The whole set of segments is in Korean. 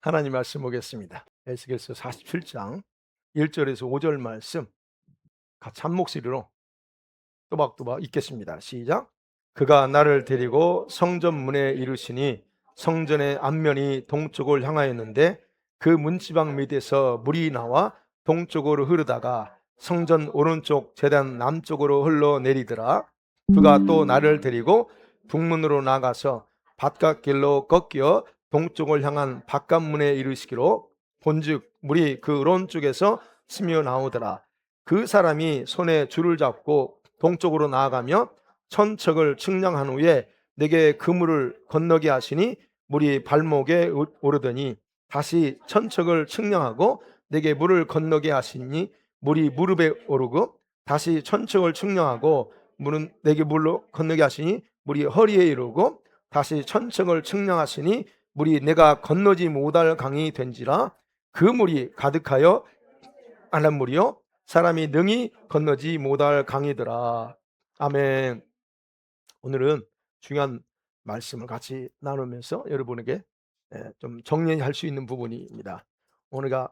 하나님 말씀 보겠습니다. 에스겔서 47장 1절에서 5절 말씀 같이 한 목소리로 또박또박 읽겠습니다. 시작. 그가 나를 데리고 성전 문에 이르시니 성전의 앞면이 동쪽을 향하였는데 그 문지방 밑에서 물이 나와 동쪽으로 흐르다가 성전 오른쪽 제단 남쪽으로 흘러내리더라. 그가 또 나를 데리고 북문으로 나가서 바깥길로 꺾여 동쪽을 향한 바깥문에 이르시기로 본즉 물이 그 오른쪽에서 스며 나오더라. 그 사람이 손에 줄을 잡고 동쪽으로 나아가며 천척을 측량한 후에 내게 그 물을 건너게 하시니 물이 발목에 오르더니 다시 천척을 측량하고 내게 물을 건너게 하시니 물이 무릎에 오르고 다시 천척을 측량하고 물은 내게 물로 건너게 하시니 물이 허리에 이르고 다시 천척을 측량하시니 물이 내가 건너지 못할 강이 된지라. 그 물이 가득하여 안한 물이요 사람이 능히 건너지 못할 강이더라. 아멘. 오늘은 중요한 말씀을 같이 나누면서 여러분에게 좀 정리할 수 있는 부분입니다. 오늘가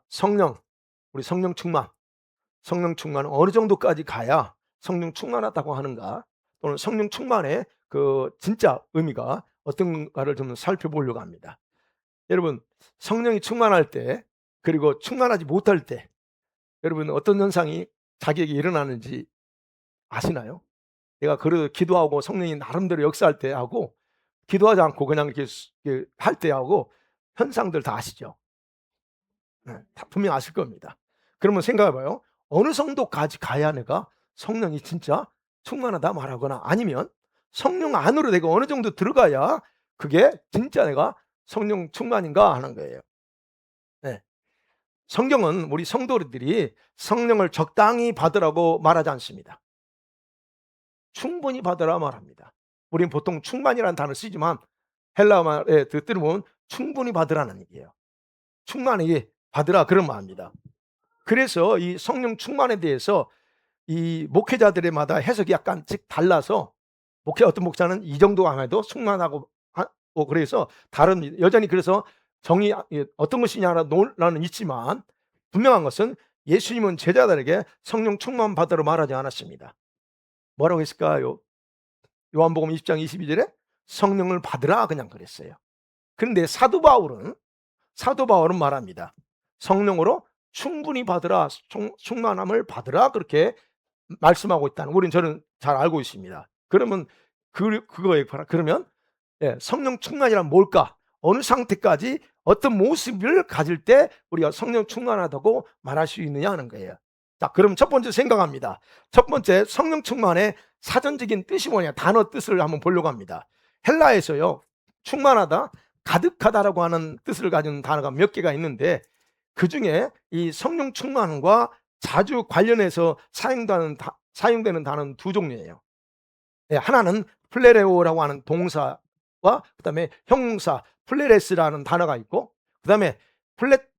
우리 성령 충만은 어느 정도까지 가야 성령 충만하다고 하는가, 또는 성령 충만의 그 진짜 의미가 어떤가를 좀 살펴보려고 합니다. 여러분, 성령이 충만할 때 그리고 충만하지 못할 때 여러분 어떤 현상이 자기에게 일어나는지 아시나요? 내가 그래도 기도하고 성령이 나름대로 역사할 때 하고 기도하지 않고 그냥 이렇게 할 때 하고 현상들 다 아시죠? 네, 다 분명 아실 겁니다. 그러면 생각해 봐요. 어느 정도까지 가야 내가 성령이 진짜 충만하다 말하거나, 아니면 성령 안으로 내가 어느 정도 들어가야 그게 진짜 내가 성령 충만인가 하는 거예요. 네. 성경은 우리 성도들이 성령을 적당히 받으라고 말하지 않습니다. 충분히 받으라 말합니다. 우리는 보통 충만이라는 단어를 쓰지만 헬라 말에 들으면 충분히 받으라는 얘기예요. 충만히 받으라 그런 말입니다. 그래서 이 성령 충만에 대해서 이 목회자들마다 해석이 약간씩 달라서 어떤 목사는 이 정도 안 해도 충만하고 그래서 다른 여전히 그래서 정의 어떤 것이냐라는 논란은 있지만 분명한 것은 예수님은 제자들에게 성령 충만 받으라 말하지 않았습니다. 뭐라고 했을까요? 요한복음 20장 22절에 성령을 받으라 그냥 그랬어요. 그런데 사도 바울은 말합니다. 성령으로 충분히 받으라, 충만함을 받으라 그렇게 말씀하고 있다는, 저는 잘 알고 있습니다. 그러면 그러면 성령 충만이란 뭘까? 어느 상태까지 어떤 모습을 가질 때 우리가 성령 충만하다고 말할 수 있느냐 하는 거예요. 자, 그럼 첫 번째 생각합니다. 첫 번째 성령 충만의 사전적인 뜻이 뭐냐, 단어 뜻을 한번 보려고 합니다. 헬라에서요, 충만하다, 가득하다라고 하는 뜻을 가진 단어가 몇 개가 있는데 그 중에 이 성령 충만과 자주 관련해서 사용되는 단어는 두 종류예요. 하나는 플레레오라고 하는 동사와 그다음에 형용사 플레레스라는 단어가 있고, 그다음에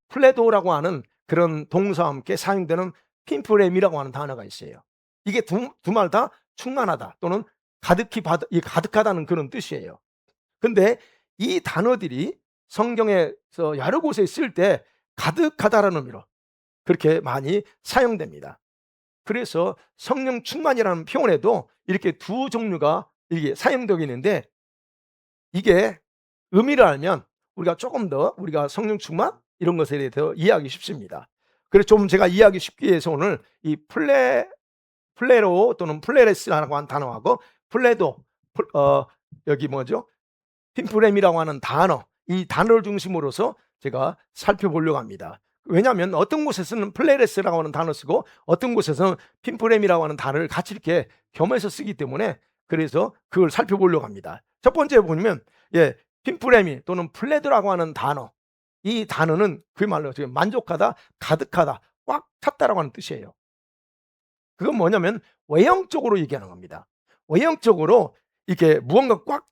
플레도라고 하는 그런 동사와 함께 사용되는 핀프렘이라고 하는 단어가 있어요. 이게 두 말 다 충만하다 또는 가득하다는 그런 뜻이에요. 근데 이 단어들이 성경에서 여러 곳에 쓸 때 가득하다라는 의미로 그렇게 많이 사용됩니다. 그래서 성령 충만이라는 표현에도 이렇게 두 종류가 이게 사용되고 있는데, 이게 의미를 알면 우리가 조금 더 우리가 성령 충만 이런 것에 대해서 이해하기 쉽습니다. 그래서 좀 제가 이해하기 쉽게 해서 오늘 이 플레로 또는 플레레스라고 하는 단어하고 플레도 여기 뭐죠? 핀프렘이라고 하는 단어, 이 단어를 중심으로서 제가 살펴보려고 합니다. 왜냐하면 어떤 곳에서는 플레레스라고 하는 단어 쓰고 어떤 곳에서는 핀프렘이라고 하는 단어를 같이 이렇게 겸해서 쓰기 때문에 그래서 그걸 살펴보려고 합니다. 첫 번째 보면 핀프렘이 또는 플레드라고 하는 단어, 이 단어는 그말로 지금 만족하다, 가득하다, 꽉 찼다라고 하는 뜻이에요. 그건 뭐냐면 외형적으로 얘기하는 겁니다. 외형적으로 이렇게 무언가 꽉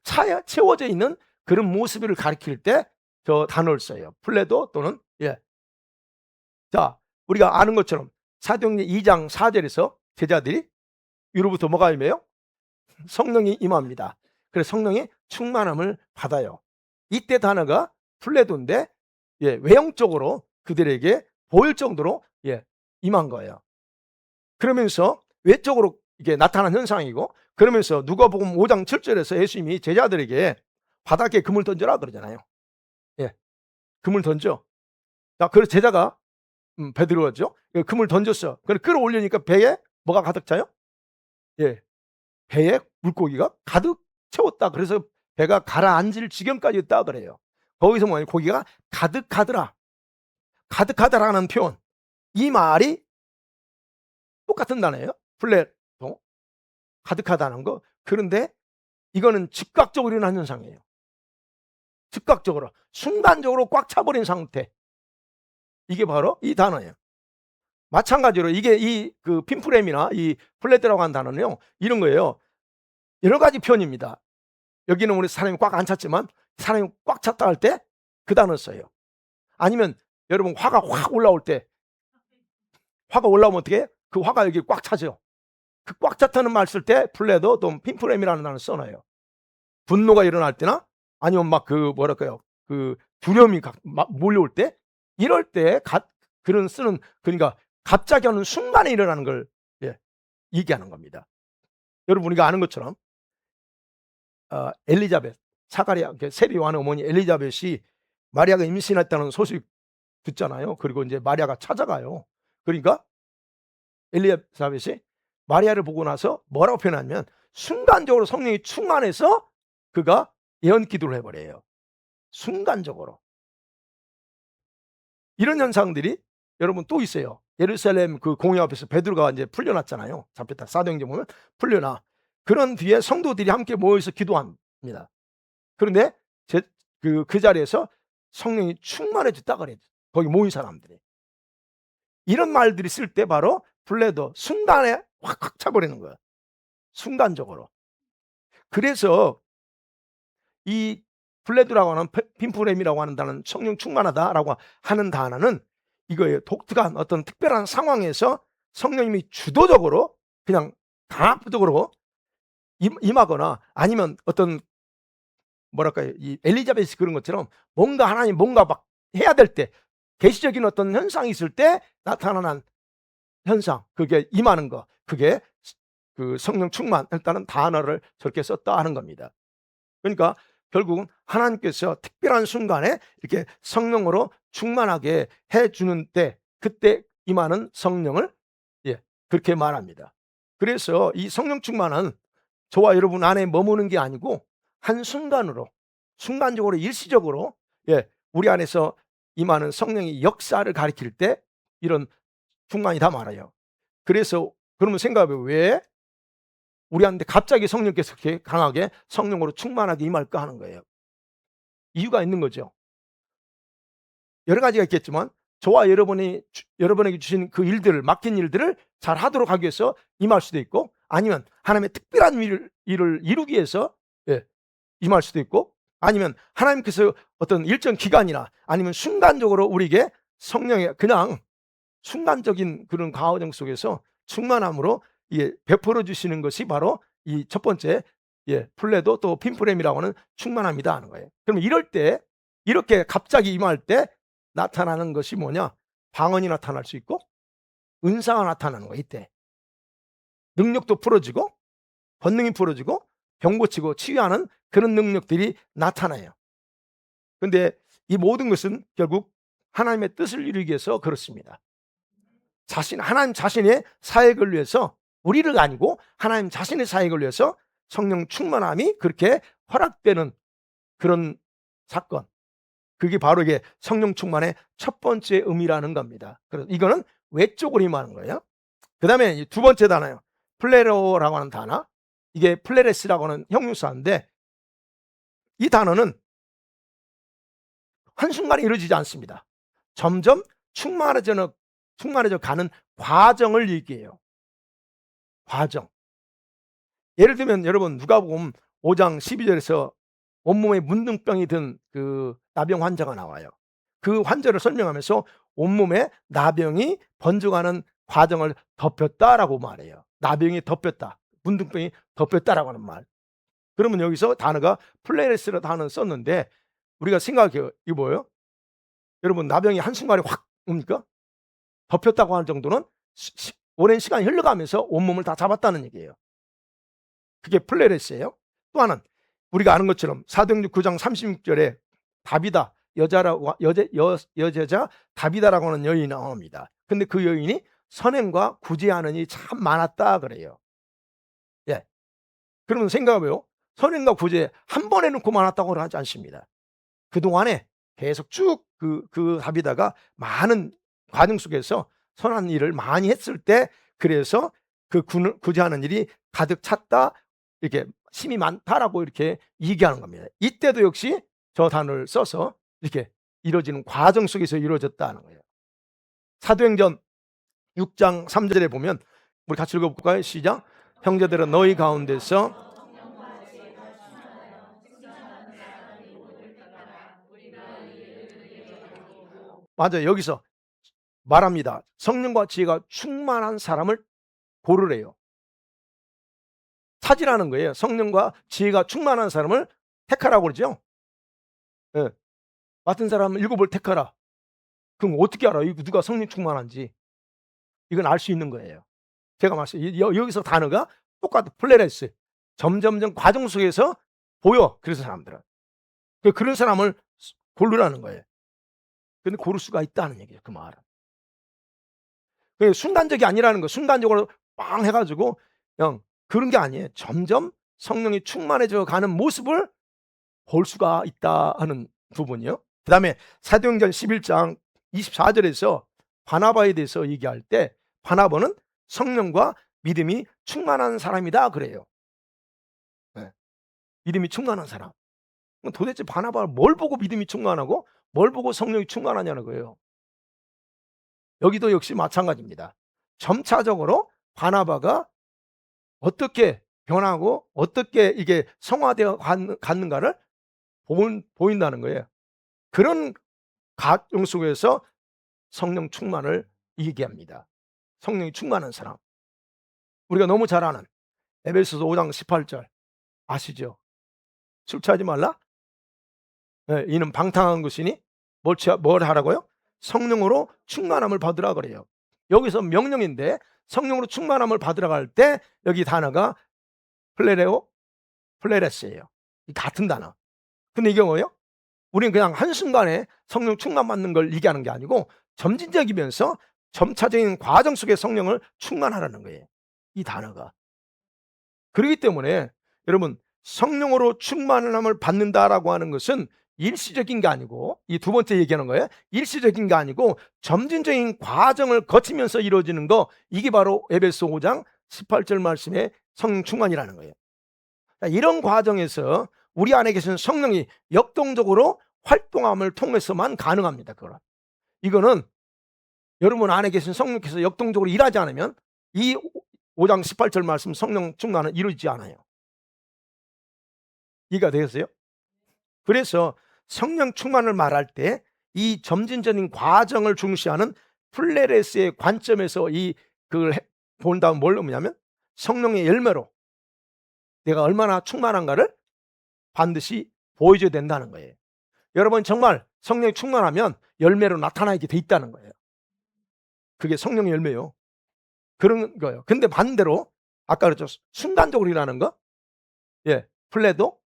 채워져 있는 그런 모습을 가리킬 때 저 단어를 써요. 플레도 또는 자, 우리가 아는 것처럼 사도행전 2장 4절에서 제자들이 위로부터 뭐가 임해요? 성령이 임합니다. 그래서 성령의 충만함을 받아요. 이때 단어가 플레도인데 외형적으로 그들에게 보일 정도로 임한 거예요. 그러면서 외적으로 이게 나타난 현상이고, 그러면서 누가복음 5장 7절에서 예수님이 제자들에게 바닥에 금을 던져라 그러잖아요. 금을 던져. 자, 그래서 제자가 베드로였죠. 금을 던졌어. 그래 끌어올리니까 배에 뭐가 가득 차요? 배에 물고기가 가득 채웠다. 그래서 배가 가라앉을 지경까지 있다 그래요. 거기서 뭐냐, 고기가 가득하더라. 가득하다라는 표현, 이 말이 똑같은 단어예요. 플레도 가득하다는 거. 그런데 이거는 즉각적으로 일어난 현상이에요. 즉각적으로, 순간적으로 꽉 차버린 상태. 이게 바로 이 단어예요. 마찬가지로 이게 이 그 핀프렘이나 이 플랫이라고 하는 단어는요, 이런 거예요. 여러 가지 표현입니다. 여기는 우리 사람이 꽉 안 찼지만 사람이 꽉 찼다 할 때 그 단어 써요. 아니면 여러분 화가 확 올라올 때, 화가 올라오면 어떻게 해? 그 화가 여기 꽉 차죠. 그 꽉 찼다는 말 쓸 때 플레도 또 핀프렘이라는 단어를 써놔요. 분노가 일어날 때나 아니면 막 그 뭐랄까요, 그 두려움이 막 몰려올 때, 이럴 때 그런 쓰는, 그러니까 갑자기 어느 순간에 일어나는 걸 얘기하는 겁니다. 여러분 우리가 아는 것처럼 엘리자벳, 사가랴 세례 요한의 어머니 엘리자벳이 마리아가 임신했다는 소식 듣잖아요. 그리고 이제 마리아가 찾아가요. 그러니까 엘리자벳이 마리아를 보고 나서 뭐라고 표현하냐면 순간적으로 성령이 충만해서 그가 예언 기도를 해버려요. 순간적으로. 이런 현상들이 여러분 또 있어요. 예루살렘 그 공회 앞에서 베드로가 이제 풀려났잖아요. 잡혔다. 사도행전 보면 풀려나. 그런 뒤에 성도들이 함께 모여서 기도합니다. 그런데 그 자리에서 성령이 충만해졌다 그래요. 거기 모인 사람들이. 이런 말들이 쓸 때 바로 블레도 순간에 확 차버리는 거예요. 순간적으로. 그래서 이 블레드라고 하는 핀프렘이라고 하는 단어는 성령 충만하다라고 하는 단어는 이거예요. 독특한 어떤 특별한 상황에서 성령님이 주도적으로 그냥 강압적으로 임하거나, 아니면 어떤 뭐랄까요, 이 엘리자벳이 그런 것처럼 뭔가 하나님 뭔가 막 해야 될 때, 계시적인 어떤 현상이 있을 때 나타나는 현상, 그게 임하는 거, 그게 그 성령 충만했다는 단어를 저렇게 썼다 하는 겁니다. 그러니까 결국은 하나님께서 특별한 순간에 이렇게 성령으로 충만하게 해주는 때, 그때 임하는 성령을 그렇게 말합니다. 그래서 이 성령 충만은 저와 여러분 안에 머무는 게 아니고 한순간으로, 순간적으로, 일시적으로 우리 안에서 임하는 성령의 역사를 가리킬 때 이런 충만이다 말아요. 그래서 그러면 생각해봐요. 왜 우리한테 갑자기 성령께서 그렇게 강하게 성령으로 충만하게 임할까 하는 거예요. 이유가 있는 거죠. 여러 가지가 있겠지만 저와 여러분에게 주신 그 일들을, 맡긴 일들을 잘 하도록 하기 위해서 임할 수도 있고, 아니면 하나님의 특별한 일을 이루기 위해서 임할 수도 있고, 아니면 하나님께서 어떤 일정 기간이나 아니면 순간적으로 우리에게 성령의 그냥 순간적인 그런 과정 속에서 충만함으로 베풀어 주시는 것이 바로 이 첫 번째 플레도 또 핀프렘이라고 하는 충만함이다 하는 거예요. 그럼 이럴 때, 이렇게 갑자기 임할 때 나타나는 것이 뭐냐? 방언이 나타날 수 있고 은사가 나타나는 거예요. 이때 능력도 풀어지고 권능이 풀어지고 병 고치고 치유하는 그런 능력들이 나타나요. 그런데 이 모든 것은 결국 하나님의 뜻을 이루기 위해서 그렇습니다. 하나님 자신의 사역을 위해서, 우리를 아니고 하나님 자신의 사역을 위해서 성령 충만함이 그렇게 허락되는 그런 사건, 그게 바로 이게 성령 충만의 첫 번째 의미라는 겁니다. 그래서 이거는 외적으로 임하는 거예요. 그 다음에 두 번째 단어요. 플레로라고 하는 단어. 이게 플레레스라고 하는 형용사인데, 이 단어는 한순간에 이루어지지 않습니다. 점점 충만해져 가는 과정을 얘기해요. 과정. 예를 들면 여러분 누가복음 5장 12절에서 온몸에 문둥병이 든 그 나병 환자가 나와요. 그 환자를 설명하면서 온몸에 나병이 번져가는 과정을 덮였다라고 말해요. 나병이 덮였다, 문둥병이 덮였다라고 하는 말. 그러면 여기서 단어가 플레레스라는 단어를 썼는데, 우리가 생각해요. 이거 뭐예요? 여러분 나병이 한순간에 확 옵니까? 덮였다고 하는 정도는 오랜 시간이 흘러가면서 온몸을 다 잡았다는 얘기예요. 그게 플레레스예요. 또 하나는 우리가 아는 것처럼 사도행전 9장 36절에 다비다 여제자 다비다라고 하는 여인이 나옵니다. 근데 그 여인이 선행과 구제하는 일이 참 많았다 그래요. 예. 그러면 생각해봐요. 선행과 구제 한 번에 놓고 많았다고는 하지 않습니다. 그동안에 계속 쭉 그 다비다가 많은 과정 속에서 선한 일을 많이 했을 때 그래서 그 구제하는 일이 가득 찼다 이렇게 힘이 많다라고 이렇게 얘기하는 겁니다. 이때도 역시 저 단어를 써서 이렇게 이루어지는 과정 속에서 이루어졌다는 거예요. 사도행전 6장 3절에 보면 우리 같이 읽어볼까요? 시작. 형제들은 너희 가운데서 맞아요. 여기서 말합니다. 성령과 지혜가 충만한 사람을 고르래요. 찾으라는 거예요. 성령과 지혜가 충만한 사람을 택하라고 그러죠. 예. 맡은 사람 7을 택하라. 그럼 어떻게 알아? 이거 누가 성령 충만한지. 이건 알 수 있는 거예요. 제가 여기서 단어가 똑같아. 플레레스. 점점점 과정 속에서 보여. 그래서 사람들은. 그런 사람을 고르라는 거예요. 근데 고를 수가 있다는 얘기예요. 그 말은. 순간적이 아니라는 거. 순간적으로 빵 해가지고 그냥 그런 게 아니에요. 점점 성령이 충만해져 가는 모습을 볼 수가 있다 하는 부분이요. 그 다음에 사도행전 11장 24절에서 바나바에 대해서 얘기할 때 바나바는 성령과 믿음이 충만한 사람이다 그래요. 네. 믿음이 충만한 사람. 도대체 바나바가 뭘 보고 믿음이 충만하고 뭘 보고 성령이 충만하냐는 거예요. 여기도 역시 마찬가지입니다. 점차적으로 바나바가 어떻게 변하고 어떻게 이게 성화되어 갔는가를 보인다는 거예요. 그런 과정 속에서 성령 충만을 얘기합니다. 성령이 충만한 사람. 우리가 너무 잘 아는 에베소서 5장 18절 아시죠? 술 취하지 말라? 네, 이는 방탕한 것이니 뭘 하라고요? 성령으로 충만함을 받으라 그래요. 여기서 명령인데 성령으로 충만함을 받으러 갈 때 여기 단어가 플레레스예요. 같은 단어. 근데 이게 뭐예요? 우리는 그냥 한순간에 성령 충만 받는 걸 얘기하는 게 아니고 점진적이면서 점차적인 과정 속에 성령을 충만하라는 거예요. 이 단어가. 그렇기 때문에 여러분 성령으로 충만함을 받는다라고 하는 것은 일시적인 게 아니고 이 두 번째 얘기하는 거예요. 일시적인 게 아니고 점진적인 과정을 거치면서 이루어지는 거 이게 바로 에베소 5장 18절 말씀의 성령 충만이라는 거예요. 이런 과정에서 우리 안에 계신 성령이 역동적으로 활동함을 통해서만 가능합니다. 이거는 여러분 안에 계신 성령께서 역동적으로 일하지 않으면 이 5장 18절 말씀 성령 충만은 이루어지지 않아요. 이해가 되겠어요? 그래서 성령 충만을 말할 때 이 점진적인 과정을 중시하는 플레레스의 관점에서 그걸 본 다음 뭘 의미냐면 성령의 열매로 내가 얼마나 충만한가를 반드시 보여줘야 된다는 거예요. 여러분 정말 성령이 충만하면 열매로 나타나게 돼 있다는 거예요. 그게 성령의 열매요. 그런 거예요. 근데 반대로 아까 그랬죠. 순간적으로 일어나는 거. 예, 플레도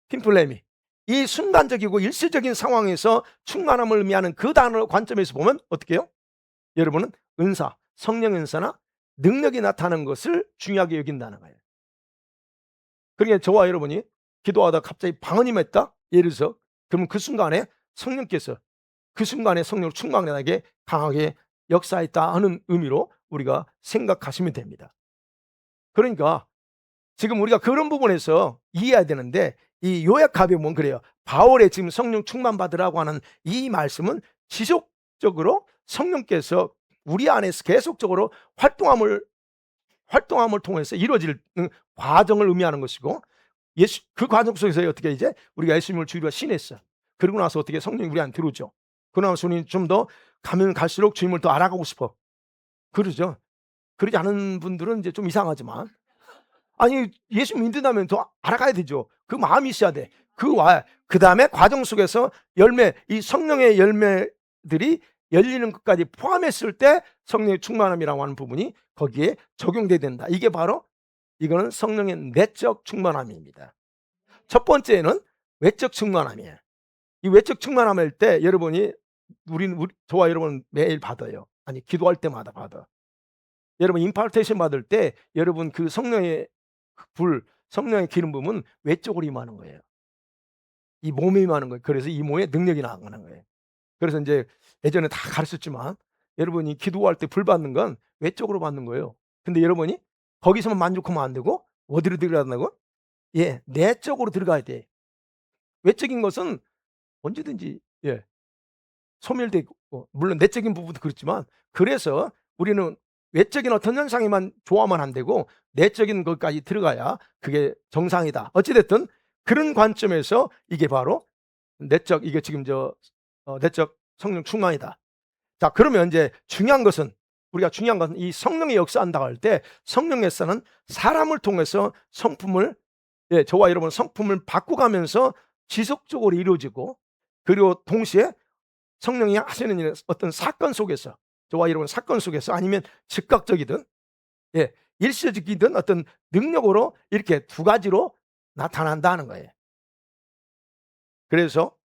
핀플레미. 이 순간적이고 일시적인 상황에서 충만함을 의미하는 그 단어 관점에서 보면 어떻게 해요? 여러분은 은사, 성령 은사나 능력이 나타나는 것을 중요하게 여긴다는 거예요. 그러니까 저와 여러분이 기도하다 갑자기 방언이 맺다? 예를 들어서 그러면 그 순간에 성령께서 그 순간에 성령을 충만하게 강하게 역사했다 하는 의미로 우리가 생각하시면 됩니다. 그러니까 지금 우리가 그런 부분에서 이해해야 되는데 이 요약하면 뭔 그래요. 바울의 지금 성령 충만 받으라고 하는 이 말씀은 지속적으로 성령께서 우리 안에서 계속적으로 활동함을 통해서 이루어질 과정을 의미하는 것이고 그 과정 속에서 어떻게 이제 우리가 예수님을 주의로 신했어. 그러고 나서 어떻게 성령이 우리 안에 들어오죠. 그러고 나서 우리는 좀 더 가면 갈수록 주님을 더 알아가고 싶어. 그러죠. 그러지 않은 분들은 이제 좀 이상하지만 아니 예수 믿는다면 더 알아가야 되죠. 그 마음이 있어야 돼. 그 다음에 과정 속에서 열매, 이 성령의 열매 문들이 열리는 것까지 포함했을 때 성령의 충만함이라고 하는 부분이 거기에 적용돼야 된다. 이게 바로 이거는 성령의 내적 충만함입니다. 첫 번째는 외적 충만함이에요. 이 외적 충만함일 때 여러분이 저와 여러분 매일 받아요. 아니 기도할 때마다 받아. 여러분 임파르테이션 받을 때 여러분 그 성령의 성령의 기름 부음은 외적으로 임하는 거예요. 이 몸에 임하는 거예요. 그래서 이 몸에 능력이 나가는 거예요. 그래서 인제 예전에 다 가르쳤지만 여러분이 기도할 때 불 받는 건 외적으로 받는 거예요. 근데 여러분이 거기서만 만족하면 안 되고 어디로 들어가야 된다고? 예, 내적으로 들어가야 돼. 외적인 것은 언제든지 소멸되고 물론 내적인 부분도 그렇지만 그래서 우리는 외적인 어떤 현상에만 좋아하면 안 되고 내적인 것까지 들어가야 그게 정상이다. 어찌 됐든 그런 관점에서 이게 바로 이게 지금 내적 성령 충만이다. 자, 그러면 이제 중요한 것은 이 성령이 역사한다고 할 때 성령에서는 사람을 통해서 성품을 저와 여러분 성품을 바꿔가면서 지속적으로 이루어지고 그리고 동시에 성령이 하시는 일은 어떤 사건 속에서 저와 여러분 사건 속에서 아니면 즉각적이든 일시적이든 어떤 능력으로 이렇게 두 가지로 나타난다는 거예요. 그래서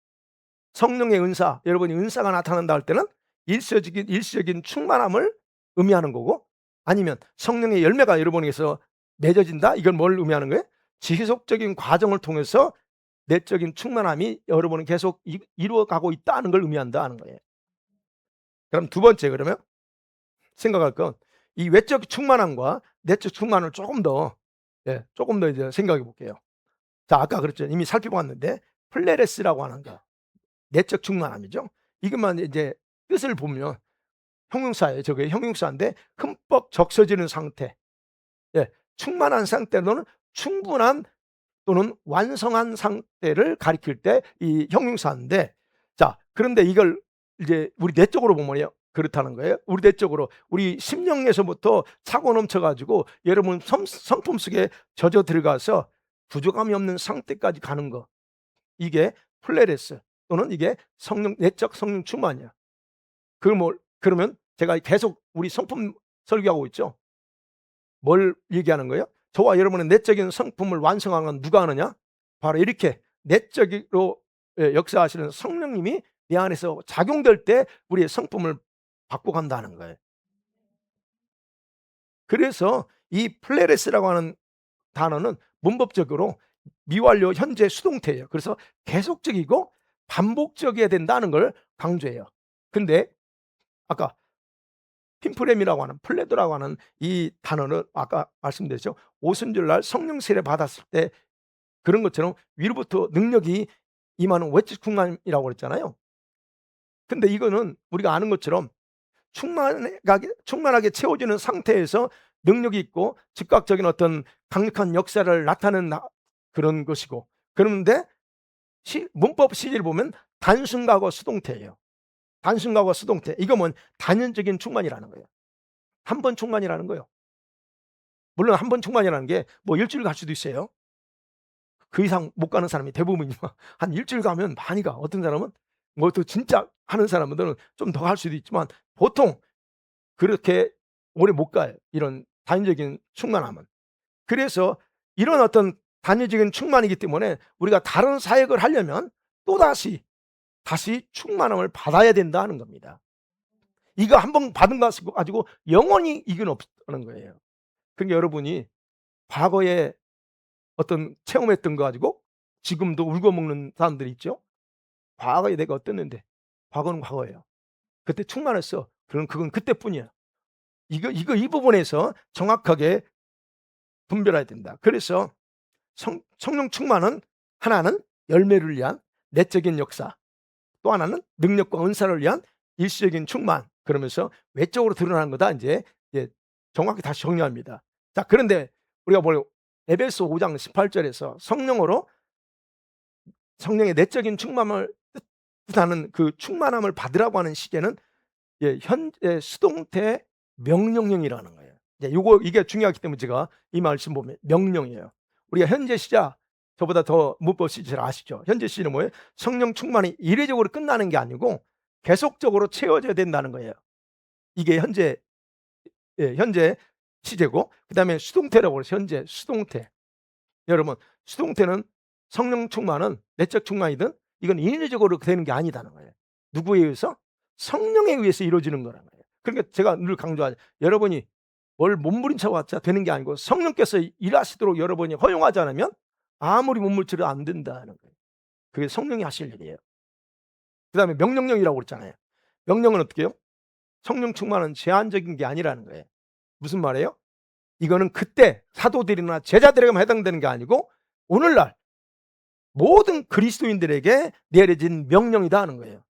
성령의 은사, 여러분이 은사가 나타난다 할 때는 일시적인 충만함을 의미하는 거고 아니면 성령의 열매가 여러분에게서 맺어진다? 이건 뭘 의미하는 거예요? 지속적인 과정을 통해서 내적인 충만함이 여러분은 계속 이루어가고 있다는 걸 의미한다는 거예요. 그럼 두 번째 그러면 생각할 건 이 외적 충만함과 내적 충만을 조금 더 이제 생각해 볼게요. 자, 아까 그랬죠. 이미 살펴봤는데 플레레스라고 하는 거. 내적 충만함이죠. 이것만 이제 뜻을 보면 형용사예요. 저게 형용사인데 흠뻑 적셔지는 상태. 충만한 상태로는 충분한 또는 완성한 상태를 가리킬 때 이 형용사인데 자, 그런데 이걸 이제 우리 내적으로 보면요. 그렇다는 거예요. 우리 내적으로 우리 심령에서부터 차고 넘쳐 가지고 여러분 성품 속에 젖어 들어가서 부족함이 없는 상태까지 가는 거. 이게 플레레스 또는 이게 내적 성령 충만이야. 그러면 제가 계속 우리 성품 설교하고 있죠. 뭘 얘기하는 거예요? 저와 여러분의 내적인 성품을 완성하는 건 누가 하느냐? 바로 이렇게 내적으로 역사하시는 성령님이 내 안에서 작용될 때 우리의 성품을 바꿔간다는 거예요. 그래서 이 플레레스라고 하는 단어는 문법적으로 미완료 현재 수동태예요. 그래서 계속적이고 반복적이어야 된다는 걸 강조해요. 근데 아까 핀프렘이라고 하는 플레도라고 하는 이 단어는 아까 말씀드렸죠. 오순절날 성령 세례 받았을 때 그런 것처럼 위로부터 능력이 임하는 외적 충만이라고 그랬잖아요. 근데 이거는 우리가 아는 것처럼 충만하게 채워지는 상태에서 능력이 있고 즉각적인 어떤 강력한 역사를 나타내는 그런 것이고 그런데 문법 시제를 보면 단순과거 수동태예요. 단순과거 수동태. 이거면 단연적인 충만이라는 거예요. 한 번 충만이라는 거예요. 물론 한 번 충만이라는 게 뭐 일주일 갈 수도 있어요. 그 이상 못 가는 사람이 대부분이지만 한 일주일 가면 많이 가. 어떤 사람은 뭐 또 진짜 하는 사람들은 좀 더 갈 수도 있지만 보통 그렇게 오래 못 가요. 이런 단위적인 충만함은. 그래서 이런 어떤 단위적인 충만이기 때문에 우리가 다른 사역을 하려면 또다시 충만함을 받아야 된다는 겁니다. 이거 한 번 받은 거 가지고 영원히 이건 없다는 거예요. 그러니까 여러분이 과거에 어떤 체험했던 거 가지고 지금도 울고먹는 사람들이 있죠. 과거에 내가 어땠는데 과거는 과거예요. 그때 충만했어. 그럼 그건 그때뿐이야. 이 부분에서 정확하게 분별해야 된다. 그래서 성령 충만은 하나는 열매를 위한 내적인 역사, 또 하나는 능력과 은사를 위한 일시적인 충만. 그러면서 외적으로 드러나는 거다. 이제 정확히 다시 정리합니다. 자, 그런데 우리가 에베소 5장 18절에서 성령의 내적인 충만을 뜻하는 그 충만함을 받으라고 하는 시제는 현재 수동태 명령형이라는 거예요. 이게 중요하기 때문에 제가 이 말씀 보면 명령이에요. 우리가 현재 시자 저보다 더 문법 시제 잘 아시죠? 현재 시제는 뭐예요? 성령 충만이 이례적으로 끝나는 게 아니고 계속적으로 채워져야 된다는 거예요. 이게 현재 시제고, 그다음에 수동태라고 그래서 현재 수동태. 여러분, 수동태는 성령 충만은 내적 충만이든 이건 인위적으로 되는 게 아니다는 거예요. 누구에 의해서? 성령에 의해서 이루어지는 거라는 거예요. 그러니까 제가 늘 강조하죠. 여러분이 뭘 몸부림쳐 왔자 되는 게 아니고 성령께서 일하시도록 여러분이 허용하지 않으면 아무리 몸부림쳐도 안 된다는 거예요. 그게 성령이 하실 일이에요. 그다음에 명령령이라고 그랬잖아요. 명령은 어떻게 해요? 성령 충만은 제한적인 게 아니라는 거예요. 무슨 말이에요? 이거는 그때 사도들이나 제자들에게만 해당되는 게 아니고 오늘날 모든 그리스도인들에게 내려진 명령이다 하는 거예요.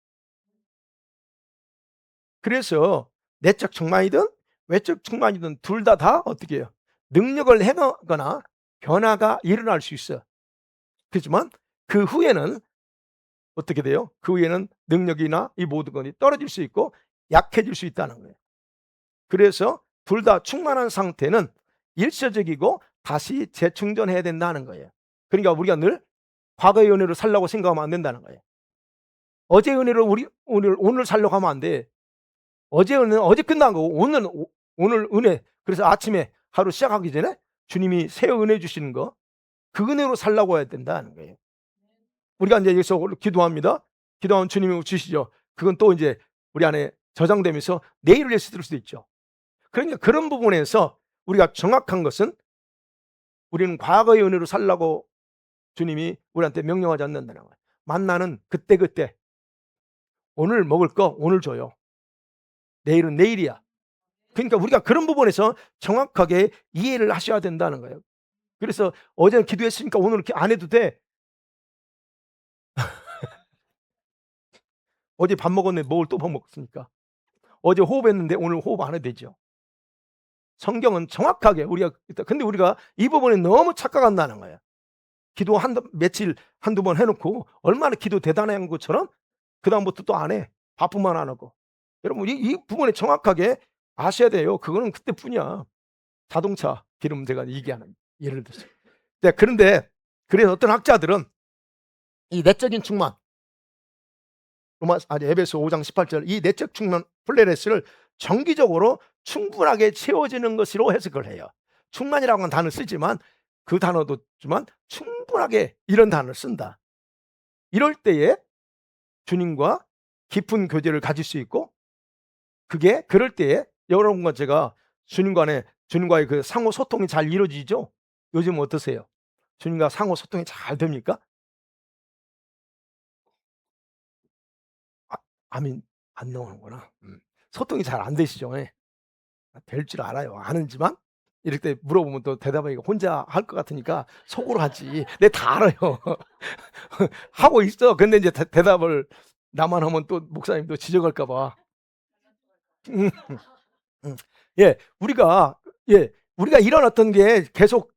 그래서 내적 충만이든 외적 충만이든 둘 다 어떻게 해요? 능력을 행하거나 변화가 일어날 수 있어요. 그렇지만 그 후에는 어떻게 돼요? 그 후에는 능력이나 이 모든 것이 떨어질 수 있고 약해질 수 있다는 거예요. 그래서 둘 다 충만한 상태는 일시적이고 다시 재충전해야 된다는 거예요. 그러니까 우리가 늘 과거의 은혜로 살라고 생각하면 안 된다는 거예요. 어제의 은혜로 우리 오늘 살려고 하면 안 돼. 어제 은혜는 어제 끝난 거고 오늘 은혜. 그래서 아침에 하루 시작하기 전에 주님이 새 은혜 주시는 거, 그 은혜로 살라고 해야 된다는 거예요. 우리가 이제 여기서 기도합니다. 기도하면 주님이 주시죠. 그건 또 이제 우리 안에 저장되면서 내일을 위해서 쓸 수도 있죠. 그러니까 그런 부분에서 우리가 정확한 것은 우리는 과거의 은혜로 살라고 주님이 우리한테 명령하지 않는다는 거예요. 만나는 그때그때 오늘 먹을 거 오늘 줘요. 내일은 내일이야. 그러니까 우리가 그런 부분에서 정확하게 이해를 하셔야 된다는 거예요. 그래서 어제는 기도했으니까 오늘 이렇게 안 해도 돼. 어제 밥 먹었는데 뭘 또 밥 먹습니까? 어제 호흡했는데 오늘 호흡 안 해도 되죠. 성경은 정확하게 우리가 근데 우리가 이 부분에 너무 착각한다는 거예요. 기도 며칠 한두 번 해놓고 얼마나 기도 대단한 것처럼 그다음부터 또 안 해. 바쁘만 안 하고. 여러분 이 부분에 정확하게 아셔야 돼요. 그거는 그때뿐이야. 자동차 기름 제가 얘기하는 예를 들어서. 네, 그런데 그래서 어떤 학자들은 이 내적인 충만 에베소 5장 18절 이 내적 충만 플레레스를 정기적으로 충분하게 채워지는 것으로 해석을 해요. 충만이라고 하는 단어를 쓰지만 그 단어도 지만 충분하게 이런 단어를 쓴다. 이럴 때에 주님과 깊은 교제를 가질 수 있고 그게 그럴 때에 여러분과 제가 주님과의 그 상호 소통이 잘 이루어지죠. 요즘 어떠세요? 주님과 상호 소통이 잘 됩니까? 아, 아멘. 안 나오는구나. 소통이 잘 안 되시죠? 예. 될 줄 알아요. 아는지만 이럴 때 물어보면 또 대답하기가 혼자 할 것 같으니까 속으로 하지. 내 다 알아요. 하고 있어. 근데 이제 대답을 나만 하면 또 목사님도 지적할까 봐. 음. 예. 우리가 이런 어떤 게 계속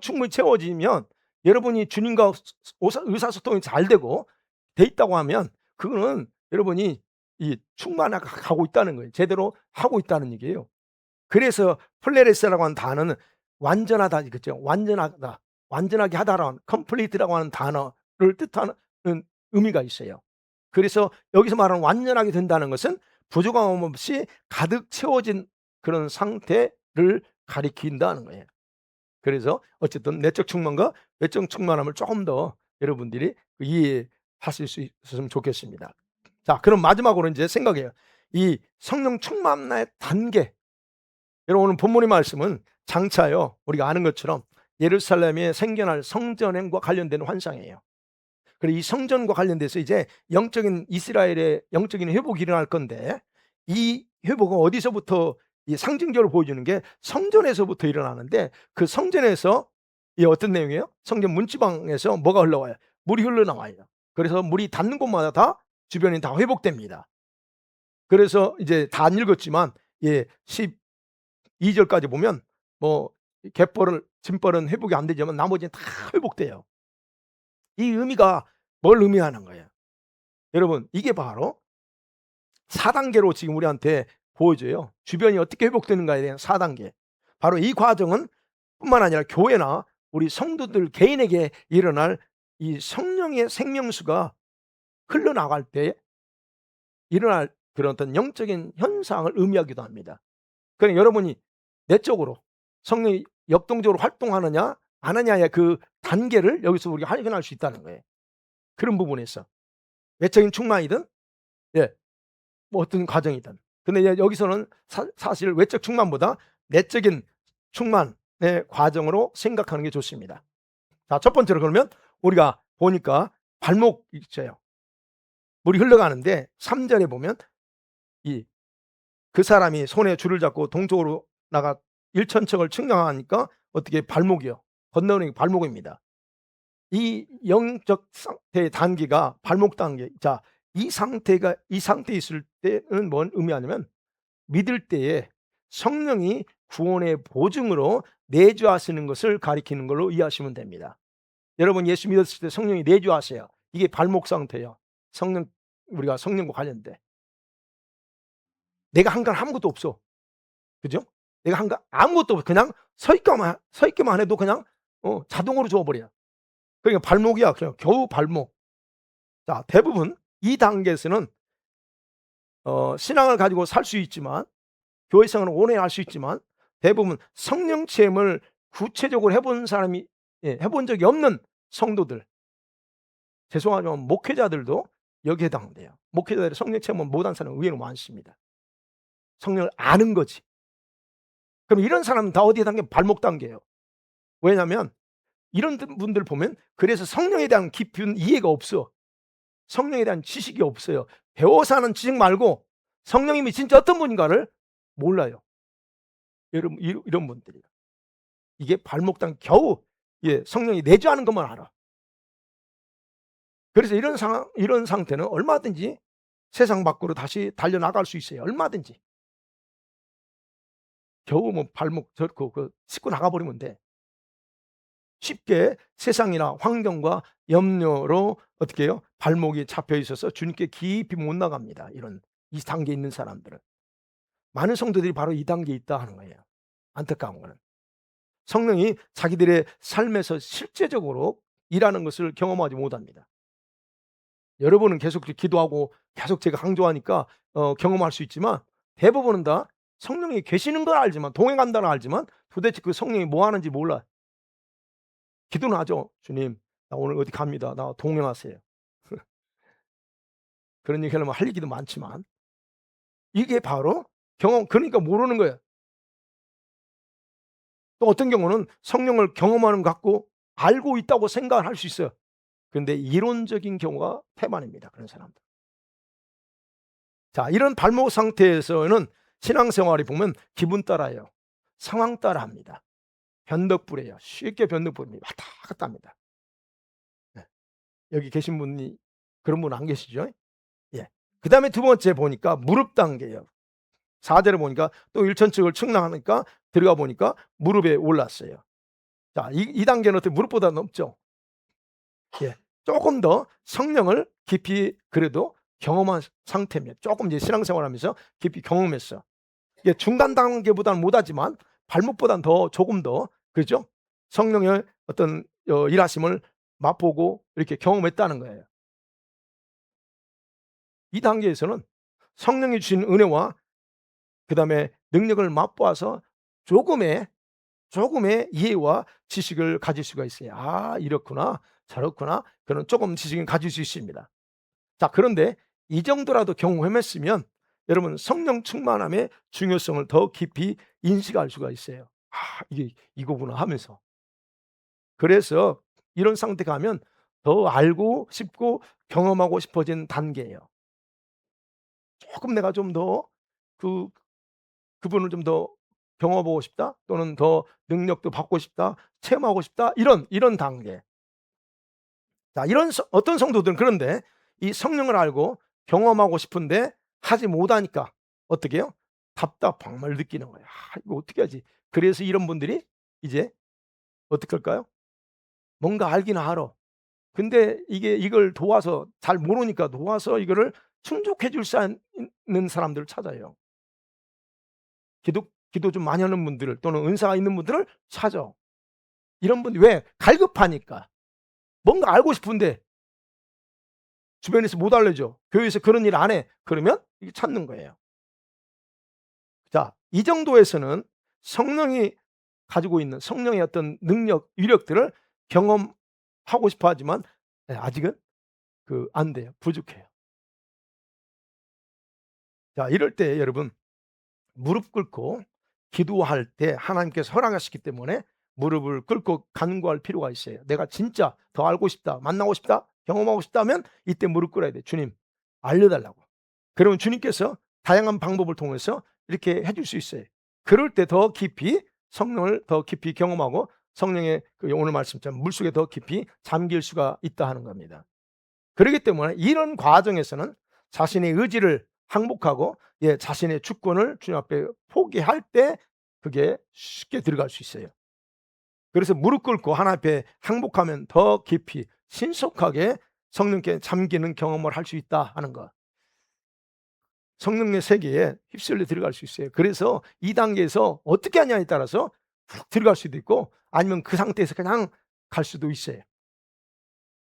충분히 채워지면 여러분이 주님과 의사소통이 잘 되고 돼 있다고 하면 그거는 여러분이 이 충만하고 있다는 거예요. 제대로 하고 있다는 얘기예요. 그래서 플레레스라고 하는 단어는 완전하다 이거죠. 완전하다. 완전하게 하다라는 complete라고 하는 단어를 뜻하는 의미가 있어요. 그래서 여기서 말하는 완전하게 된다는 것은 부족함 없이 가득 채워진 그런 상태를 가리킨다는 거예요. 그래서 어쨌든 내적 충만과 외적 충만함을 조금 더 여러분들이 이해하실 수 있었으면 좋겠습니다. 자, 그럼 마지막으로 이제 생각해요. 이 성령 충만의 단계. 여러분 오늘 본문의 말씀은 장차요 우리가 아는 것처럼 예루살렘에 생겨날 성전과 관련된 환상이에요. 그리고 이 성전과 관련돼서 이제 영적인 이스라엘의 영적인 회복이 일어날 건데 이 회복은 어디서부터 이 상징적으로 보여주는 게 성전에서부터 일어나는데 그 성전에서 이 어떤 내용이에요? 성전 문지방에서 뭐가 흘러와요? 물이 흘러나와요. 그래서 물이 닿는 곳마다 다 주변이 다 회복됩니다. 그래서 이제 다 안 읽었지만 12절까지 보면 뭐 짐벌은 회복이 안 되지만 나머지는 다 회복돼요. 이 의미가 뭘 의미하는 거예요? 여러분 이게 바로 4단계로 지금 우리한테 보여줘요. 주변이 어떻게 회복되는가에 대한 4단계. 바로 이 과정은 뿐만 아니라 교회나 우리 성도들 개인에게 일어날 이 성령의 생명수가 흘러나갈 때 일어날 그런 어떤 영적인 현상을 의미하기도 합니다. 그러니까 여러분이 내적으로 성령이 역동적으로 활동하느냐 안 하냐의 그 단계를 여기서 우리가 확인할 수 있다는 거예요. 그런 부분에서 외적인 충만이든 예, 뭐 어떤 과정이든. 근데 이제 여기서는 사실 외적 충만보다 내적인 충만의 과정으로 생각하는 게 좋습니다. 자, 첫 번째로 그러면 우리가 보니까 발목 있어요. 물이 흘러가는데 3절에 보면 그 사람이 손에 줄을 잡고 동쪽으로 나가 일천척을 측량하니까 어떻게 발목이요. 건너는 게 발목입니다. 이 영적 상태의 단계가 발목 단계. 자, 이 상태에 있을 때는 뭔 의미하냐면 믿을 때에 성령이 구원의 보증으로 내주하시는 것을 가리키는 걸로 이해하시면 됩니다. 여러분 예수 믿었을 때 성령이 내주하세요. 이게 발목 상태예요. 우리가 성령과 관련돼. 내가 한 건 아무것도 없어. 그죠? 내가 한 거 아무것도 없어. 그냥 서 있기만 해도 그냥 자동으로 주어버려요. 그러니까 발목이야. 그냥 겨우 발목. 자, 대부분 이 단계에서는 신앙을 가지고 살 수 있지만 교회 생활을 오래 할 수 있지만 대부분 성령 체험을 구체적으로 해본 사람이 해본 적이 없는 성도들, 죄송하지만 목회자들도 여기에 해당돼요. 목회자들이 성령 체험을 못한 사람은 의외로 많습니다. 성령을 아는 거지. 그럼 이런 사람은 다 어디에 단계? 발목 단계예요. 왜냐하면 이런 분들 보면 그래서 성령에 대한 깊은 이해가 없어. 성령에 대한 지식이 없어요. 배워서 하는 지식 말고 성령님이 진짜 어떤 분인가를 몰라요. 여러분 이런 분들이에요. 이게 발목 단계 겨우 성령이 내주하는 것만 알아. 그래서 이런 상태는 얼마든지 세상 밖으로 다시 달려나갈 수 있어요. 얼마든지. 겨우 뭐 발목 짚고 나가버리면 돼. 쉽게 세상이나 환경과 염려로 어떻게 해요? 발목이 잡혀 있어서 주님께 깊이 못 나갑니다. 이 단계에 있는 사람들은. 많은 성도들이 바로 이 단계에 있다 하는 거예요. 안타까운 거는. 성령이 자기들의 삶에서 실제적으로 일하는 것을 경험하지 못합니다. 여러분은 계속 기도하고 계속 제가 강조하니까 경험할 수 있지만 대부분은 다 성령이 계시는 걸 알지만 동행한다는 알지만 도대체 그 성령이 뭐 하는지 몰라요. 기도는 하죠. 주님, 나 오늘 어디 갑니다. 나 동행하세요. 그런 얘기 하려면 할 얘기도 많지만 이게 바로 그러니까 모르는 거예요. 또 어떤 경우는 성령을 경험하는 것 같고 알고 있다고 생각을 할 수 있어요. 그런데 이론적인 경우가 태반입니다. 그런 사람들. 자, 이런 발목 상태에서는 신앙생활이 보면 기분 따라요. 상황 따라 합니다. 변덕부려요. 쉽게 변덕부립니다. 왔다 갔다 합니다. 네. 여기 계신 분이 그런 분 안 계시죠? 예. 그다음에 두 번째 보니까 무릎 단계예요. 4절에 보니까 또 일천측을 측량하니까 들어가 보니까 무릎에 올랐어요. 자, 이 단계는 어떻게 무릎보다 높죠? 예. 조금 더 성령을 깊이 그래도 경험한 상태입니다. 조금 이제 신앙생활하면서 깊이 경험했어. 이게 중간 단계보다는 못하지만 발목보다는 조금 더 그렇죠? 성령의 어떤 일하심을 맛보고 이렇게 경험했다는 거예요. 이 단계에서는 성령이 주신 은혜와 그다음에 능력을 맛보아서 조금의 이해와 지식을 가질 수가 있어요. '아 이렇구나. 저렇구나.' 그런 조금 지식은 가질 수 있습니다. 자, 그런데 이 정도라도 경험했으면 여러분 성령 충만함의 중요성을 더 깊이 인식할 수가 있어요. '아 이게 이거구나.' 하면서. 그래서 이런 상태 가면 더 알고 싶고 경험하고 싶어진 단계예요. 조금 내가 좀 더 그 그분을 좀 더 경험해 보고 싶다 또는 더 능력도 받고 싶다, 체험하고 싶다 이런 단계. 자, 이런 어떤 성도들은 그런데 이 성령을 알고 경험하고 싶은데 하지 못하니까 어떻게 해요? 답답함을 느끼는 거예요. '아 이거 어떻게 하지?' 그래서 이런 분들이 이제 어떻게 할까요? 뭔가 알긴 알아. 근데 이걸 도와서 잘 모르니까 도와서 이거를 충족해 줄 수 있는 사람들을 찾아요. 기도 좀 많이 하는 분들을 또는 은사가 있는 분들을 찾아. 이런 분이 왜? 갈급하니까. 뭔가 알고 싶은데 주변에서 못 알려줘. 교회에서 그런 일 안 해. 그러면 이게 찾는 거예요. 자, 이 정도에서는 성령이 가지고 있는 성령의 어떤 능력, 위력들을 경험하고 싶어 하지만 아직은 안 돼요. 부족해요. 자, 이럴 때 여러분 무릎 꿇고 기도할 때 하나님께서 허락하시기 때문에 무릎을 꿇고 간구할 필요가 있어요. 내가 진짜 더 알고 싶다, 만나고 싶다, 경험하고 싶다면 이때 무릎 꿇어야 돼. 주님, 알려달라고. 그러면 주님께서 다양한 방법을 통해서 이렇게 해줄 수 있어요. 그럴 때 더 깊이 성령을 더 깊이 경험하고 성령의 오늘 말씀처럼 물속에 더 깊이 잠길 수가 있다 하는 겁니다. 그렇기 때문에 이런 과정에서는 자신의 의지를 항복하고 자신의 주권을 주님 앞에 포기할 때 그게 쉽게 들어갈 수 있어요. 그래서 무릎 꿇고 하나님 앞에 항복하면 더 깊이 신속하게 성령께 잠기는 경험을 할 수 있다 하는 것. 성령의 세계에 휩쓸려 들어갈 수 있어요. 그래서 이 단계에서 어떻게 하냐에 따라서 훅 들어갈 수도 있고 아니면 그 상태에서 그냥 갈 수도 있어요.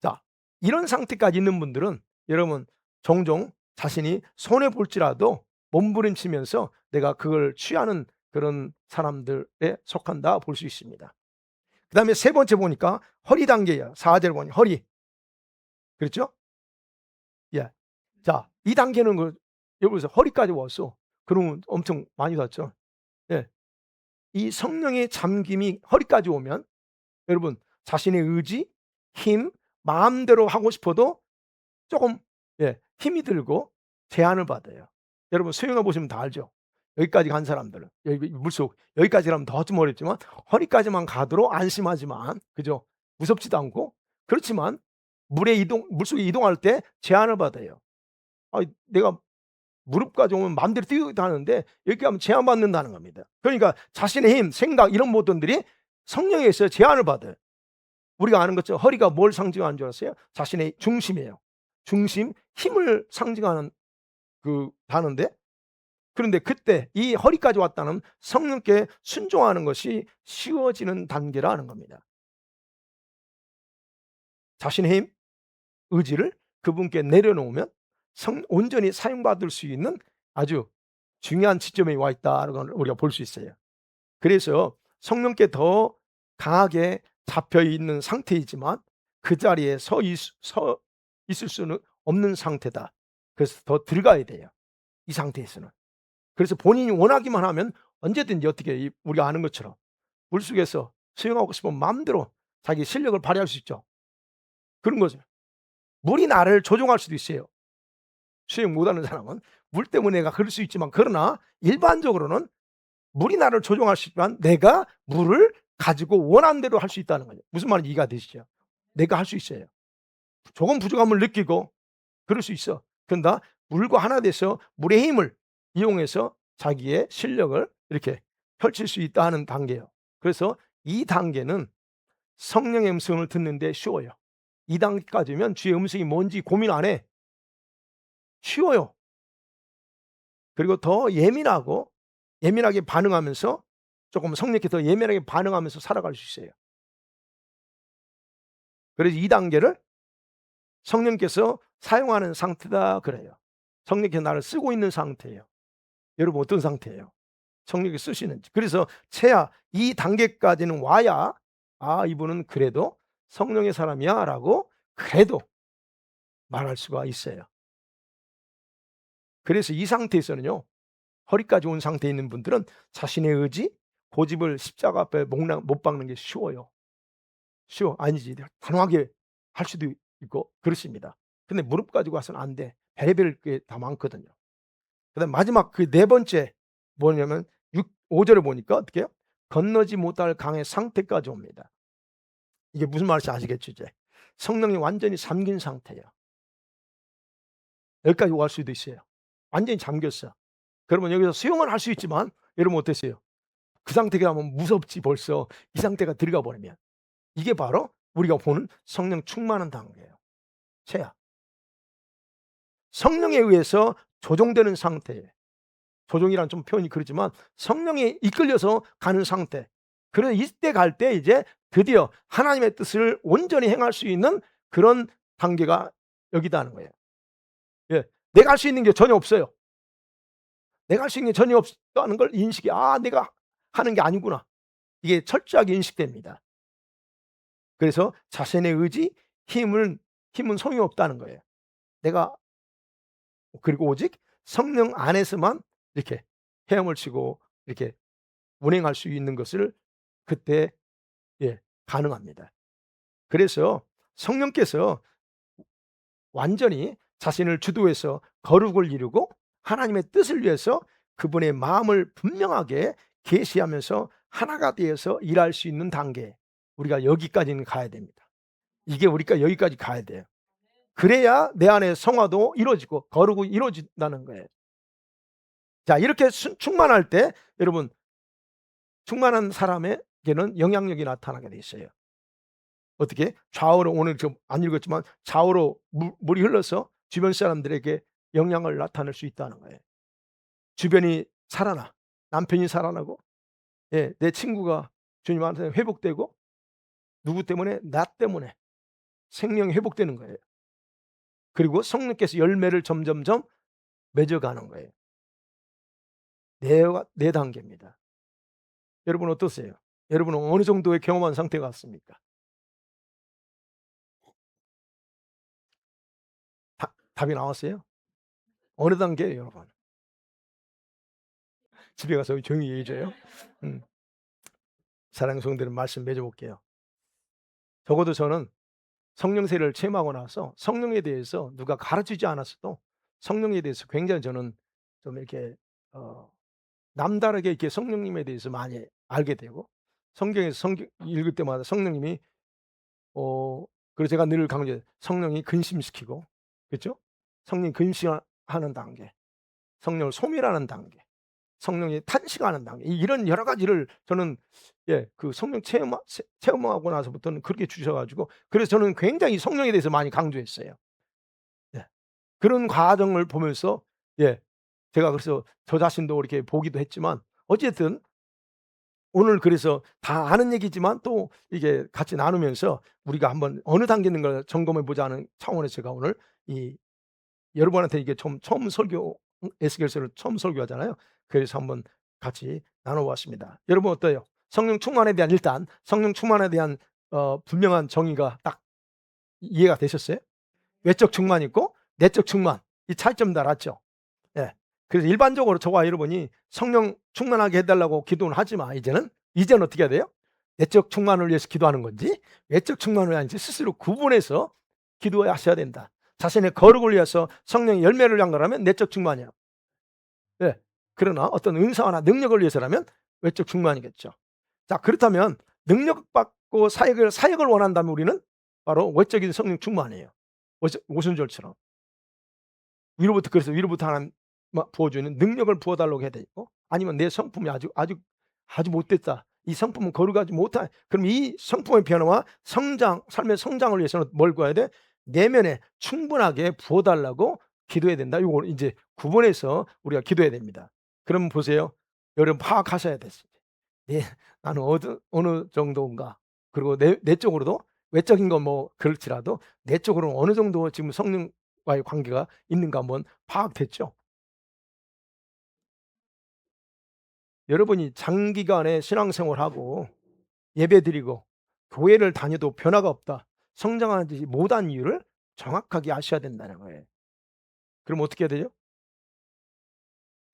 자, 이런 상태까지 있는 분들은 여러분 종종 자신이 손해 볼지라도 몸부림치면서 내가 그걸 취하는 그런 사람들에 속한다 볼 수 있습니다. 그다음에 세 번째 보니까 허리 단계예요. 4절 보니 허리. 그렇죠? 예. 자, 이 단계는 여기서 허리까지 왔어. 그러면 엄청 많이 왔죠. 예. 이 성령의 잠김이 허리까지 오면 여러분 자신의 의지, 힘, 마음대로 하고 싶어도 조금 힘이 들고 제한을 받아요. 여러분 수영해 보시면 다 알죠. 여기까지 간 사람들은 여기 물속 여기까지라면 더 좀 어렵지만 허리까지만 가도록 안심하지만 그죠? 무섭지도 않고 그렇지만 물속에 이동할 때 제한을 받아요. 내가 무릎까지 오면 마음대로 뛰기도 하는데 여기 가면 제한받는다는 겁니다. 그러니까 자신의 힘, 생각 이런 모든들이 성령에 있어서 제한을 받아요. 우리가 아는 것처럼 허리가 뭘 상징하는 줄 아세요? 자신의 중심이에요. 중심, 힘을 상징하는 단어인데 그런데 그때 이 허리까지 왔다는 성령께 순종하는 것이 쉬워지는 단계라는 겁니다. 자신의 힘, 의지를 그분께 내려놓으면 온전히 사용받을 수 있는 아주 중요한 지점에 와 있다는 걸 우리가 볼 수 있어요. 그래서 성령께 더 강하게 잡혀 있는 상태이지만 그 자리에 서 있을 수는 없는 상태다. 그래서 더 들어가야 돼요. 이 상태에서는. 그래서 본인이 원하기만 하면 언제든지 어떻게 우리가 아는 것처럼 물속에서 수영하고 싶으면 마음대로 자기 실력을 발휘할 수 있죠. 그런 거죠. 물이 나를 조종할 수도 있어요. 수영 못하는 사람은 물 때문에 내가 그럴 수 있지만 그러나 일반적으로는 물이 나를 조종할 수 있지만 내가 물을 가지고 원하는 대로 할 수 있다는 거죠. 무슨 말인지 이해가 되시죠? 내가 할 수 있어요. 조금 부족함을 느끼고 그럴 수 있어. 그런데 물과 하나 돼서 물의 힘을 이용해서 자기의 실력을 이렇게 펼칠 수 있다 하는 단계예요. 그래서 이 단계는 성령의 음성을 듣는데 쉬워요. 이 단계까지면 주의 음성이 뭔지 고민 안 해. 쉬워요. 그리고 더 예민하게 반응하면서 조금 성령께 더 예민하게 반응하면서 살아갈 수 있어요. 그래서 이 단계를 성령께서 사용하는 상태다 그래요. 성령께서 나를 쓰고 있는 상태예요. 여러분 어떤 상태예요? 성령이 쓰시는지. 그래서 이 단계까지는 와야 이분은 그래도 성령의 사람이야 라고 그래도 말할 수가 있어요. 그래서 이 상태에서는요. 허리까지 온 상태에 있는 분들은 자신의 의지, 고집을 십자가 앞에 못 박는 게 쉬워요. 아니지. 단호하게 할 수도 있고 그렇습니다. 근데 무릎 가지고 와서는 안 돼. 별의별 게 다 많거든요. 그다음 마지막 네 번째 뭐냐면 5절을 보니까 어떻게 해요? 건너지 못할 강의 상태까지 옵니다. 이게 무슨 말인지 아시겠죠 이제? 성령이 완전히 잠긴 상태예요. 여기까지 올 수도 있어요. 완전히 잠겼어. 그러면 여기서 수영을 할 수 있지만 여러분 어땠어요? 그 상태가 하면 무섭지 벌써 이 상태가 들어가 버리면. 이게 바로 우리가 보는 성령 충만한 단계예요. 최악. 성령에 의해서 조종되는 상태예요. 조종이란 좀 표현이 그렇지만 성령에 이끌려서 가는 상태. 그래서 이때 갈 때 이제 드디어 하나님의 뜻을 온전히 행할 수 있는 그런 단계가 여기다 하는 거예요. 예. 내가 할 수 있는 게 전혀 없어요. 내가 할 수 있는 게 전혀 없다는 걸 인식이 '아 내가 하는 게 아니구나.' 이게 철저하게 인식됩니다. 그래서 자신의 의지, 힘은 소용이 없다는 거예요. 내가 그리고 오직 성령 안에서만 이렇게 헤엄을 치고 이렇게 운행할 수 있는 것을 그때 가능합니다. 그래서 성령께서 완전히 자신을 주도해서 거룩을 이루고 하나님의 뜻을 위해서 그분의 마음을 분명하게 계시하면서 하나가 되어서 일할 수 있는 단계, 우리가 여기까지는 가야 됩니다. 이게 우리가 여기까지 가야 돼요. 그래야 내 안에 성화도 이루어지고 거룩이 이루어진다는 거예요. 자, 이렇게 충만할 때 여러분, 충만한 사람에게는 영향력이 나타나게 돼 있어요. 어떻게? 좌우로, 오늘 좀 안 읽었지만 좌우로 물이 흘러서 주변 사람들에게 영향을 나타낼 수 있다는 거예요. 주변이 살아나. 남편이 살아나고, 내 친구가 주님한테 회복되고, 누구 때문에? 나 때문에 생명이 회복되는 거예요. 그리고 성령께서 열매를 점점점 맺어가는 거예요. 네 단계입니다. 여러분 어떠세요? 여러분은 어느 정도의 경험한 상태가 같습니까? 답이 나왔어요? 어느 단계예요, 여러분? 집에 가서 조용히 얘기해 줘요. 음. 사랑하는 성도들, 말씀 맺어 볼게요. 적어도 저는 성령세를 체험하고 나서 성령에 대해서 누가 가르치지 않았어도 성령에 대해서 굉장히 저는 좀 이렇게 남다르게 이렇게 성령님에 대해서 많이 알게 되고, 성경에서 성경 읽을 때마다 성령님이 그래서 제가 늘 강조해요. 성령이 근심시키고, 그렇죠? 성령이 근심하는 단계, 성령을 소멸하는 단계, 성령이 탄식하는 단계, 이런 여러 가지를 저는 그 성령 체험하고 나서부터는 그렇게 주셔 가지고, 그래서 저는 굉장히 성령에 대해서 많이 강조했어요. 예. 그런 과정을 보면서 제가 그래서 저 자신도 이렇게 보기도 했지만, 어쨌든 오늘 그래서 다 아는 얘기지만 또 이게 같이 나누면서 우리가 한번 어느 단계 있는 걸 점검해 보자는 차원에서 제가 오늘 이 여러분한테 이게 좀 처음 설교, 에스겔서를 처음 설교하잖아요. 그래서 한번 같이 나눠 봤습니다. 여러분 어때요? 성령 충만에 대한, 일단 성령 충만에 대한 분명한 정의가 딱 이해가 되셨어요? 외적 충만이 있고 내적 충만, 이 차이점 다 알았죠? 예. 그래서 일반적으로 저와 여러분이 성령 충만하게 해 달라고 기도는 하지만, 이제는 어떻게 해야 돼요? 내적 충만을 위해서 기도하는 건지 외적 충만을 위한지 스스로 구분해서 기도하셔야 된다. 자신의 거룩을 위해서 성령의 열매를 위한 거라면 내적 충만이야. 예. 그러나 어떤 은사나 능력을 위해서라면 외적 충만이겠죠. 자, 그렇다면 능력 받고 사역을 원한다면 우리는 바로 외적인 성령 충만이에요. 오순절처럼. 그래서 위로부터 하나님 부어주는 능력을 부어 달라고 해야 되고, 아니면 내 성품이 아주 못됐다, 이 성품은 거룩하지 못한, 그럼 이 성품의 변화와 삶의 성장을 위해서는 뭘 구해야 돼? 내면에 충분하게 부어 달라고 기도해야 된다. 요걸 인제 구분해서 우리가 기도해야 됩니다. 그럼 보세요. 여러분 파악하셔야 됐어요. 나는 어느 정도인가. 그리고 내적으로도, 외적인 건 뭐 그렇지라도 내적으로는 어느 정도 지금 성령과의 관계가 있는가 한번 파악됐죠? 여러분이 장기간의 신앙생활하고 예배드리고 교회를 다녀도 변화가 없다, 성장하지 못한 이유를 정확하게 아셔야 된다는 거예요. 그럼 어떻게 해야 되죠?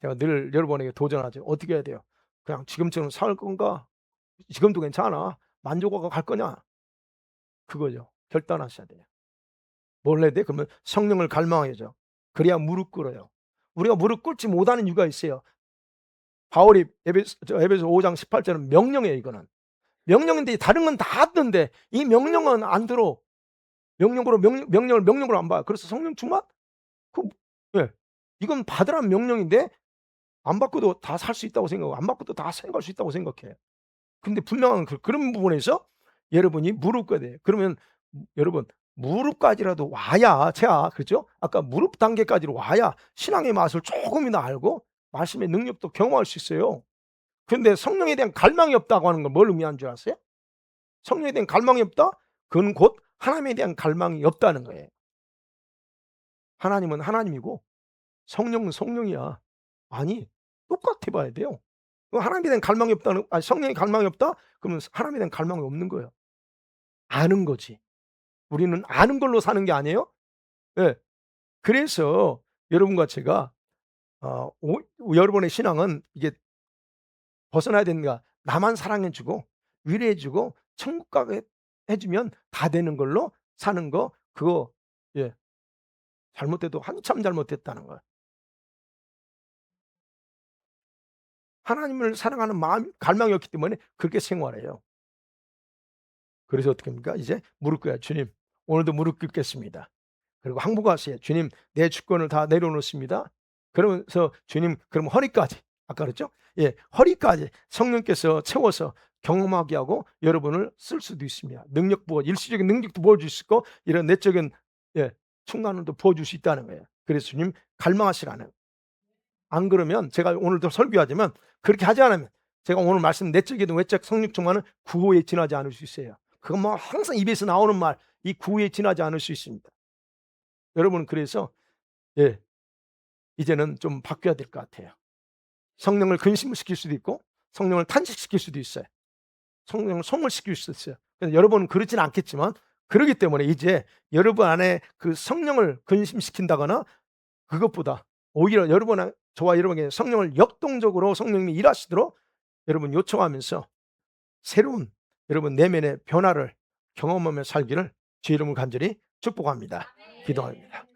제가 늘 여러분에게 도전하죠. 어떻게 해야 돼요? 그냥 지금처럼 살 건가? 지금도 괜찮아. 만족하고 갈 거냐? 그거죠. 결단하셔야 돼요. 뭘 해야 돼? 그러면 성령을 갈망해야죠. 그래야 무릎 꿇어요. 우리가 무릎 꿇지 못하는 이유가 있어요. 바울이 에베소 5장 18절은 명령이에요, 이거는. 명령인데 다른 건 다 하던데 이 명령은 안 들어. 명령을 안 봐요. 그래서 성령 충만? 그 예. 이건 받으라는 명령인데 안 받고도 다 살 수 있다고 생각하고 안 받고도 다 생각할 수 있다고 생각해. 근데 분명한 그런 부분에서 여러분이 무릎 꿇어야 돼요. 그러면 여러분 무릎까지라도 와야 그렇죠? 아까 무릎 단계까지로 와야 신앙의 맛을 조금이나 알고 말씀의 능력도 경험할 수 있어요. 근데 성령에 대한 갈망이 없다고 하는 건 뭘 의미하는 줄 아세요? 성령에 대한 갈망이 없다? 그건 곧 하나님에 대한 갈망이 없다는 거예요. 하나님은 하나님이고 성령은 성령이야. 아니, 똑같아 봐야 돼요. 하나님에 대한 갈망이 없다는, 아니 성령의 갈망이 없다? 그러면 하나님에 대한 갈망이 없는 거예요. 아는 거지. 우리는 아는 걸로 사는 게 아니에요? 예. 그래서 여러분과 제가 여러분의 신앙은 이게 벗어나야 되는가? 나만 사랑해 주고 위로해 주고 천국 가게 해 주면 다 되는 걸로 사는 거, 그거 예 잘못돼도 한참 잘못됐다는 거예요. 하나님을 사랑하는 마음 갈망이 없기 때문에 그렇게 생활해요. 그래서 어떻게 합니까? 이제 무릎 꿇어요. "주님, 오늘도 무릎 꿇겠습니다." 그리고 항복하세요. "주님, 내 주권을 다 내려놓습니다." 그러면서 주님, 그럼 허리까지, 아까 그랬죠? 예, 허리까지 성령께서 채워서 경험하게 하고 여러분을 쓸 수도 있습니다. 능력 부어 일시적인 능력도 부어 주실 거, 이런 내적인 예 충만함도 부어 줄 수 있다는 거예요. 그래서 주님 갈망하시라는. 안 그러면 제가 오늘도 설교하지만 그렇게 하지 않으면 제가 오늘 말씀 내적이든 외적 성령 충만은 구호에 지나지 않을 수 있어요. 그건 뭐 항상 입에서 나오는 말, 이 구호에 지나지 않을 수 있습니다. 여러분은 그래서 예 이제는 좀 바뀌어야 될 것 같아요. 성령을 근심을 시킬 수도 있고 성령을 탄식시킬 수도 있어요. 성령을 소멸시킬 수도 있어요. 그래서 여러분은 그렇지는 않겠지만, 그러기 때문에 이제 여러분 안에 그 성령을 근심시킨다거나 그것보다 오히려 저와 여러분에게 성령을 역동적으로 성령님이 일하시도록 여러분 요청하면서 새로운 여러분 내면의 변화를 경험하며 살기를 주의 이름으로 간절히 축복합니다. 기도합니다.